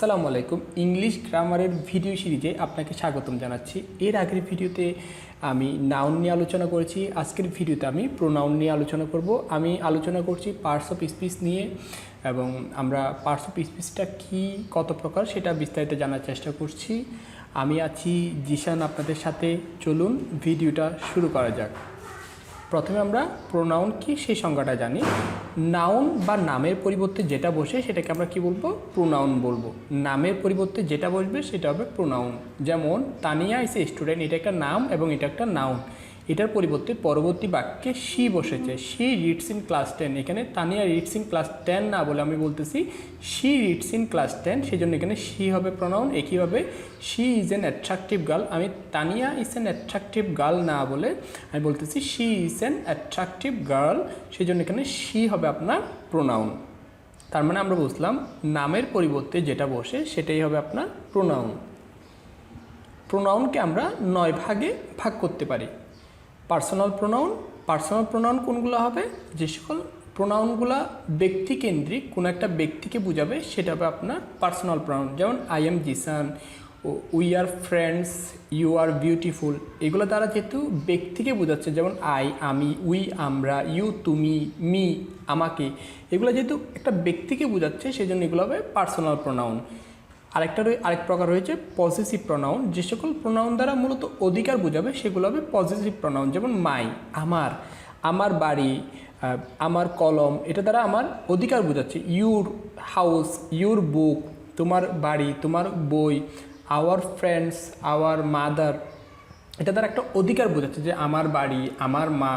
আসসালামু আলাইকুম ইংলিশ গ্রামারের ভিডিও সিরিজে আপনাকে স্বাগতম জানাচ্ছি। এর আগের ভিডিওতে আমি নাউন নিয়ে আলোচনা করেছি। আজকের ভিডিওতে আমি প্রোনাউন নিয়ে আলোচনা করব। আমি আলোচনা করছি পার্টস অফ স্পিচ নিয়ে এবং আমরা পার্টস অফ স্পিচটা কী কত প্রকার সেটা বিস্তারিত জানার চেষ্টা করছি। আমি আছি জিসান আপনাদের সাথে। চলুন ভিডিওটা শুরু করা যাক। প্রথমে আমরা প্রোনাউন কি সেই সংজ্ঞাটা জানি। নাউন বা নামের পরিবর্তে যেটা বসে সেটাকে আমরা কি বলবো? প্রোনাউন বলবো। নামের পরিবর্তে যেটা বসবে সেটা হবে প্রোনাউন। যেমন তানিয়া ইজ এ স্টুডেন্ট, এটা একটা নাম এবং এটা একটা নাউন। এটার পরিবর্তে পরবর্তী বাক্যে শি বসেছে, শি রিডস ইন ক্লাস 10। এখানে তানিয়া রিডস ইন ক্লাস 10 না বলে আমি বলতেছি শি রিডস ইন ক্লাস 10, সেই জন্য এখানে শি হবে প্রোনাউন। একইভাবে she is an attractive girl, আমি Tania is an attractive girl না বলে আমি বলতেছি she is an attractive girl, সেই জন্য এখানে শি হবে আপনার প্রোনাউন। তার মানে আমরা বুঝলাম নামের পরিবর্তে যেটা বসে সেটাই হবে আপনার প্রোনাউন। প্রোনাউনকে আমরা 9 ভাগে ভাগ করতে পারি। পার্সোনাল প্রোনাউন, পার্সোনাল প্রোনাউন কোনগুলো হবে? যে সকল প্রোনাউনগুলো ব্যক্তিকেন্দ্রিক, কোনো একটা ব্যক্তিকে বোঝাবে সেটা হবে আপনার পার্সোনাল প্রোনাউন। যেমন I am Zisan, we are friends, you are beautiful, এগুলো দ্বারা যেহেতু ব্যক্তিকে বোঝাচ্ছে, যেমন আই আমি, উই আমরা, ইউ তুমি, মি আমাকে, এগুলো যেহেতু একটা ব্যক্তিকে বোঝাচ্ছে সেই জন্য এগুলো হবে পার্সোনাল প্রোনাউন। আরেক প্রকার রয়েছে পজিটিভ প্রোনাউন। যে সকল প্রোনাউন দ্বারা মূলত অধিকার বোঝাবে সেগুলো হবে পজিটিভ প্রোনাউন। যেমন মাই আমার, আমার বাড়ি, আমার কলম, এটা দ্বারা আমার অধিকার বোঝাচ্ছে। ইউর হাউস, ইউর বুক, তোমার বাড়ি, তোমার বই, আওয়ার ফ্রেন্ডস, আওয়ার মাদার, এটা দ্বারা একটা অধিকার বোঝাচ্ছে যে আমার বাড়ি, আমার মা,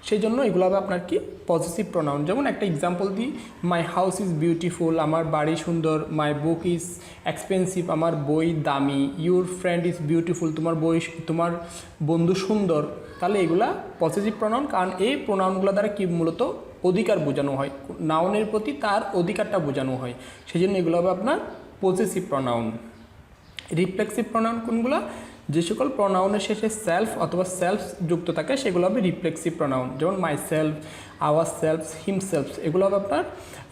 সেই জন্য এগুলো হবে আপনার কি পজিটিভ প্রোনাউন। যেমন একটা এক্সাম্পল দিই, মাই হাউস ইজ বিউটিফুল, আমার বাড়ি সুন্দর, মাই বুক ইজ এক্সপেন্সিভ, আমার বই দামি, ইউর ফ্রেন্ড ইজ বিউটিফুল, তোমার বন্ধু সুন্দর। তাহলে এগুলা পজিটিভ প্রোনাউন, কারণ এই প্রোনাউনগুলো দ্বারা কি মূলত অধিকার বোঝানো হয়, নাউনের প্রতি তার অধিকারটা বোঝানো হয়, সেই জন্য এগুলো হবে আপনার পজিটিভ প্রোনাউন। রিফ্লেক্সিভ প্রোনাউন কোনগুলো? যে সকল প্রোনাউনের শেষে সেলফ অথবা সেলফ যুক্ত থাকে সেগুলো হবে রিফ্লেক্সিভ প্রোনাউন। যেমন মাই সেলফ, আওয়ার সেলফস, হিমসেলফস, এগুলো হবে আপনার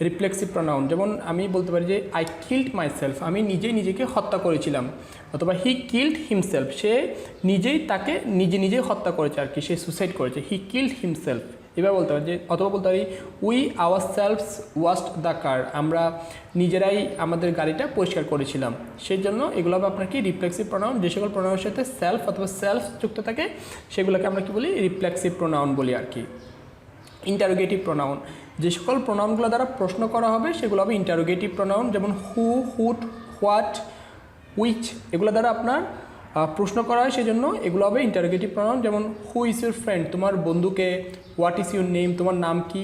রিফ্লেক্সিভ প্রোনাউন। যেমন আমি বলতে পারি যে আই কিল্ড মাই সেলফ, আমি নিজেই নিজেকে হত্যা করেছিলাম, অথবা হি কিল্ড হিমসেলফ, সে নিজেই তাকে নিজে হত্যা করেছে আর কি, সে সুসাইড করেছে, হি কিল্ড হিমসেলফ। এবার বলতে পারি যে, অথবা বলতে পারি we hour selves washed the car, আমরা নিজেরাই আমাদের গাড়িটা পরিষ্কার করেছিলাম। সেই জন্য এগুলো হবে আপনার কি রিফ্লেক্সিভ প্রোনাউন। যে সকল প্রোনাউনের সাথে সেলফ অথবা সেলফ যুক্ত থাকে সেগুলোকে আমরা কি বলি? রিফ্লেক্সিভ প্রোনাউন বলি আর কি। ইন্টারোগেটিভ প্রোনাউন, যে সকল প্রোনাউনগুলো দ্বারা প্রশ্ন করা হবে সেগুলো হবে ইন্টারোগেটিভ প্রোনাউন। যেমন হু, হুট, হোয়াট, উইচ, এগুলো দ্বারা আপনার প্রশ্ন করা হয়, সেই জন্য এগুলো হবে ইন্টারোগেটিভ প্রোনাউন। যেমন হু ইজ ইউর ফ্রেন্ড, তোমার বন্ধুকে, হোয়াট ইজ ইউর নেম, তোমার নাম কি,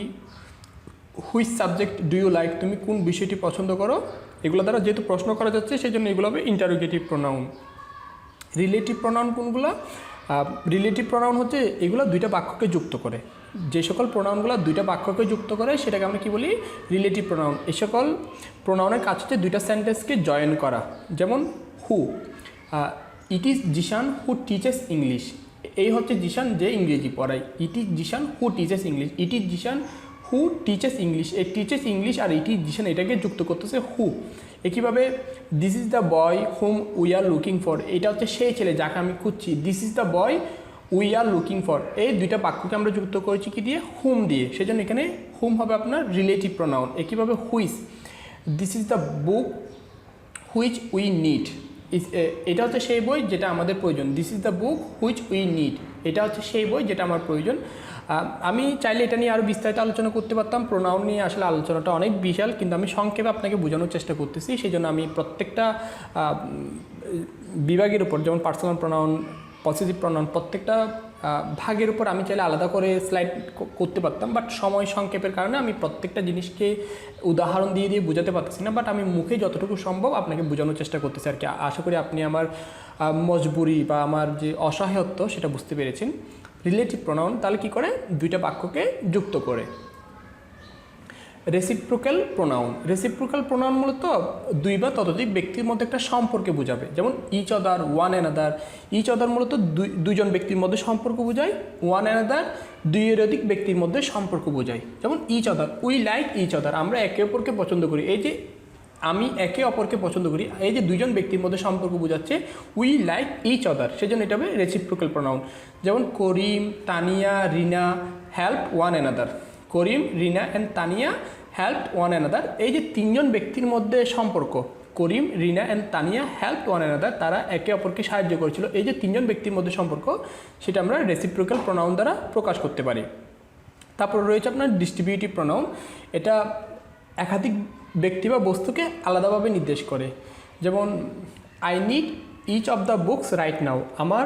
which subject do you like, তুমি কোন বিষয়টি পছন্দ করো, এগুলো দ্বারা যেহেতু প্রশ্ন করা যাচ্ছে সেই জন্য এগুলো হবে ইন্টারোগেটিভ প্রোনাউন। রিলেটিভ প্রোনাউন কোনগুলো? রিলেটিভ প্রোনাউন হচ্ছে এগুলো দুইটা বাক্যকে যুক্ত করে। যে সকল প্রোনাউনগুলো দুইটা বাক্যকে যুক্ত করে সেটাকে আমরা কি বলি? Relative pronoun. এই সকল প্রোনাউনের কাজ হচ্ছে দুইটা সেন্টেন্সকে জয়েন করা। যেমন who, it is Zisan who teaches English, এই হচ্ছে জিসান যে ইংরেজি পড়ায়। It is Zisan who teaches English, it is Zisan who teaches English, এই টিচেস ইংলিশ আর ইট ইজ জিসান এটাকে যুক্ত করতেছে হু। একইভাবে this is the boy whom we are looking for, এটা হচ্ছে সেই ছেলে যাকে আমি খুঁজছি। This is the boy we are looking for, এই দুইটা বাক্যকে আমরা যুক্ত করেছি কি দিয়ে? হুম দিয়ে, সেজন্য এখানে হুম হবে আপনার রিলেটিভ প্রোনাউন। একইভাবে which, this is the book which we need, এটা হচ্ছে সেই বই যেটা আমাদের প্রয়োজন। This is the book which we need, এটা হচ্ছে সেই বই যেটা আমার প্রয়োজন। আমি চাইলে এটা নিয়ে আরও বিস্তারিত আলোচনা করতে পারতাম। প্রোনাউন নিয়ে আসলে আলোচনাটা অনেক বিশাল, কিন্তু আমি সংক্ষেপে আপনাকে বোঝানোর চেষ্টা করতেছি। সেই জন্য আমি প্রত্যেকটা বিভাগের উপর, যেমন পার্সোনাল প্রোনাউন, পজিটিভ প্রোনাউন, প্রত্যেকটা ভাগের উপর আমি চাইলে আলাদা করে স্লাইড করতে পারতাম, বাট সময় সংক্ষেপের কারণে আমি প্রত্যেকটা জিনিসকে উদাহরণ দিয়ে বোঝাতে পারতেছি না। বাট আমি মুখে যতটুকু সম্ভব আপনাকে বোঝানোর চেষ্টা করতেছি আর কি। আশা করি আপনি আমার মজবুরি বা আমার যে অসহায়ত্ব সেটা বুঝতে পেরেছেন। রিলেটিভ প্রোনাউন তাহলে কী করে? দুইটা বাক্যকে যুক্ত করে। রেসিপ্রোকাল প্রোনাউন, রেসিপ্রোকাল প্রোনাউন মূলত দুই বা ততোধিক ব্যক্তির মধ্যে একটা সম্পর্কে বোঝাবে। যেমন each other, one another. Each other মূলত দুইজন ব্যক্তির মধ্যে সম্পর্ক বোঝায়। ওয়ান অ্যানাদার দুইয়ের অধিক ব্যক্তির মধ্যে সম্পর্ক বোঝায়। যেমন each other, we like each other, আমরা একে অপরকে পছন্দ করি। এই যে আমি একে অপরকে পছন্দ করি, এই যে দুইজন ব্যক্তির মধ্যে সম্পর্ক বোঝাচ্ছে উই লাইক ইচ আদার, সেজন্য এটা হবে রেসিপ্রোকাল প্রোনাউন। যেমন Karim, Tania, Rina help one another. Karim, Rina and Tania help one another, এই যে তিনজন ব্যক্তির মধ্যে সম্পর্ক, Karim, Rina and Tania help one another, তারা একে অপরকে সাহায্য করেছিল, এই যে তিনজন ব্যক্তির মধ্যে সম্পর্ক, সেটা আমরা রেসিপ্রোকাল প্রোনাউন দ্বারা প্রকাশ করতে পারি। তারপর রয়েছে আপনার ডিস্ট্রিবিউটিভ প্রোনাউন, এটা একাধিক ব্যক্তি বা বস্তুকে আলাদাভাবে নির্দেশ করে। যেমন I need each of the books right now, আমার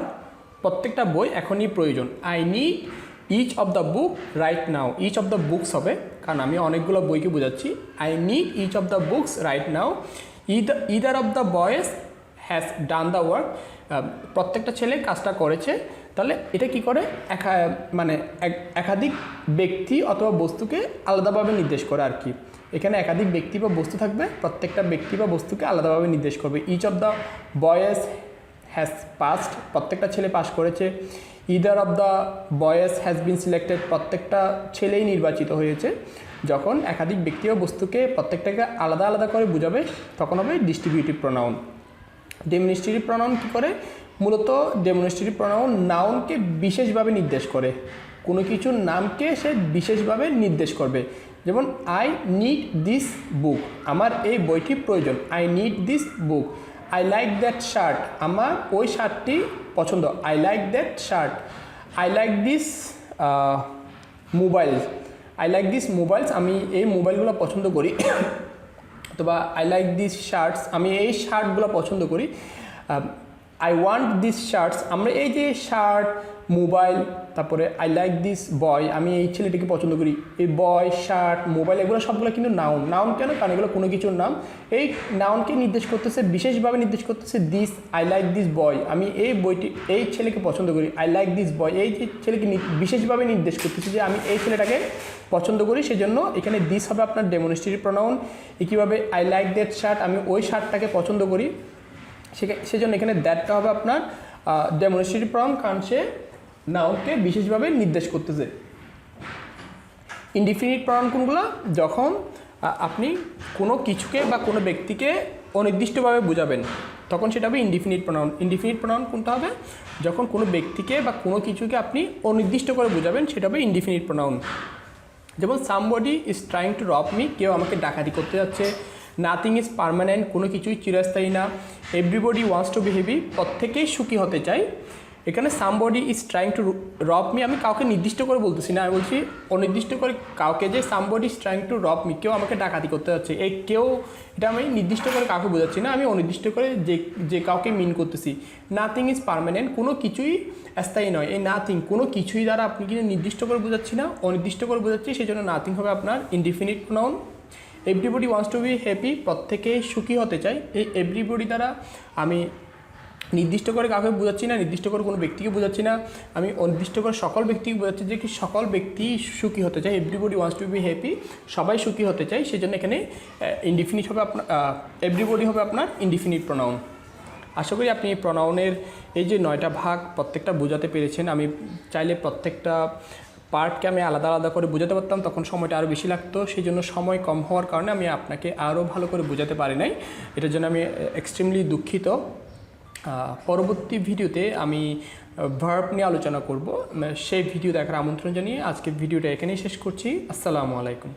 প্রত্যেকটা বই এখনই প্রয়োজন। I need each of the book right now, each of the books হবে কারণ আমি অনেকগুলো বইকে বোঝাচ্ছি। I need each of the books right now, either of the boys has done the work, প্রত্যেকটা ছেলে কাজটা করেছে। তাহলে এটা কি করে, মানে একাধিক ব্যক্তি অথবা বস্তুকে আলাদাভাবে নির্দেশ করে আর কি। এখানে একাধিক ব্যক্তি বা বস্তু থাকবে, প্রত্যেকটা ব্যক্তি বা বস্তুকে আলাদাভাবে নির্দেশ করবে। Each of the boys has passed, প্রত্যেকটা ছেলে পাস করেছে। Either of the boys has been selected, প্রত্যেকটা ছেলেই নির্বাচিত হয়েছে। যখন একাধিক ব্যক্তি বা বস্তুকে প্রত্যেকটাকে আলাদা আলাদা করে বোঝাবে তখন হবে ডিস্ট্রিবিউটিভ প্রোনাউন। ডেমনস্ট্রেটিভ প্রোনাউন কী করে, মূলত ডেমনস্ট্রেটিভ প্রোনাউন নাউনকে বিশেষভাবে নির্দেশ করে, কোনো কিছুর নামকে সে বিশেষভাবে নির্দেশ করবে। যেমন আই নিড দিস বুক, আমার এই বইটি প্রয়োজন। I need this book. I like that shirt, আমার ওই শার্টটি পছন্দ। I like that shirt. I like this mobile, I like this mobiles, আমি এই মোবাইলগুলো পছন্দ করি। অথবা আই লাইক দিস শার্টস, আমি এই শার্টগুলো পছন্দ করি। আই ওয়ান্ট দিস শার্টস, আমরা এই যে শার্ট, মোবাইল, তারপরে আই লাইক দিস বয়, আমি এই ছেলেটিকে পছন্দ করি। এই বয়, শার্ট, মোবাইল এগুলো সবগুলো কিন্তু নাউন। নাউন কেন, কারণ এগুলো কোনো কিছুর নাম। এই নাউনকে নির্দেশ করতেছে, বিশেষভাবে নির্দেশ করতেছে দিস, আই লাইক দিস বয়, আমি এই বইটি, এই ছেলেকে পছন্দ করি। আই লাইক দিস বয়, এই যে ছেলেকে বিশেষভাবে নির্দেশ করতেছে যে আমি এই ছেলেটাকে পছন্দ করি, সেজন্য এখানে দিস হবে আপনার ডেমনস্ট্রেটিভ প্রোনাউন। একইভাবে আই লাইক দ্যাট শার্ট, আমি ওই শার্টটাকে পছন্দ করি, সেজন্য এখানে দ্যাটটা হবে আপনার ডেমনস্ট্রেটিভ প্রোনাউন, কারণ সে নাউনকে বিশেষভাবে নির্দেশ করতেছে। ইনডিফিনিট প্রোনাউন কোনগুলো, যখন আপনি কোনো কিছুকে বা কোনো ব্যক্তিকে অনির্দিষ্টভাবে বোঝাবেন তখন সেটা হবে ইনডিফিনিট প্রোনাউন। ইনডিফিনিট প্রোনাউন কোনটা হবে, যখন কোনো ব্যক্তিকে বা কোনো কিছুকে আপনি অনির্দিষ্ট করে বোঝাবেন সেটা হবে ইনডিফিনিট প্রোনাউন। যেমন সামবডি ইজ ট্রাইং টু রব মি, কেউ আমাকে ডাকাতি করতে যাচ্ছে। নাথিং ইজ পারমানেন্ট, কোনো কিছুই চিরস্থায়ী না। Everybody wants to be happy, প্রত্যেকেই সুখী হতে চায়। এখানে সামবডি ইজ ট্রাইং টু রব মি, আমি কাউকে নির্দিষ্ট করে বলতেছি না, আমি বলছি অনির্দিষ্ট করে কাউকে, যে সামবডি ইজ ট্রাইং টু রব মি, কেউ আমাকে ডাকাতি করতে যাচ্ছে। এই কেউ, এটা আমি নির্দিষ্ট করে কাউকে বোঝাচ্ছি না, আমি অনির্দিষ্ট করে যে কাউকে মিন করতেছি। নাথিং ইজ পারমানেন্ট, কোনো কিছুই স্থায়ী নয়। এই নাথিং, কোনো কিছুই দ্বারা আপনি কিন্তু নির্দিষ্ট করে বোঝাচ্ছি না, অনির্দিষ্ট করে বোঝাচ্ছি, সেই জন্য নাথিং হবে আপনার indefinite pronoun. Everybody wants to be happy, প্রত্যেকে সুখী হতে চায়। এই এভরিবডি দ্বারা আমি নির্দিষ্ট করে কাউকে বোঝাচ্ছি না, নির্দিষ্ট করে কোনো ব্যক্তিকে বোঝাচ্ছি না, আমি অনির্দিষ্ট করে সকল ব্যক্তিকে বোঝাচ্ছি যে কি সকল ব্যক্তি সুখী হতে চায়। Everybody wants to be happy, সবাই সুখী হতে চায়, সেই জন্য এখানে ইনডিফিনিট হবে আপনার, এভরিবডি হবে আপনার ইনডিফিনিট প্রোনাউন। আশা করি আপনি এই প্রোনাউনের এই যে 9টা ভাগ প্রত্যেকটা বোঝাতে পেরেছেন। আমি চাইলে প্রত্যেকটা পার্টকে আমি আলাদা আলাদা করে বোঝাতে পারতাম, তখন সময়টা আরও বেশি লাগতো, সেই জন্য সময় কম হওয়ার কারণে আমি আপনাকে আরও ভালো করে বোঝাতে পারি নাই, এটার জন্য আমি এক্সট্রিমলি দুঃখিত। পরবর্তী ভিডিওতে আমি ভার্ব নিয়ে আলোচনা করব, সেই ভিডিও দেখার আমন্ত্রণ জানিয়ে আজকের ভিডিওটা এখানেই শেষ করছি। আসসালামু আলাইকুম।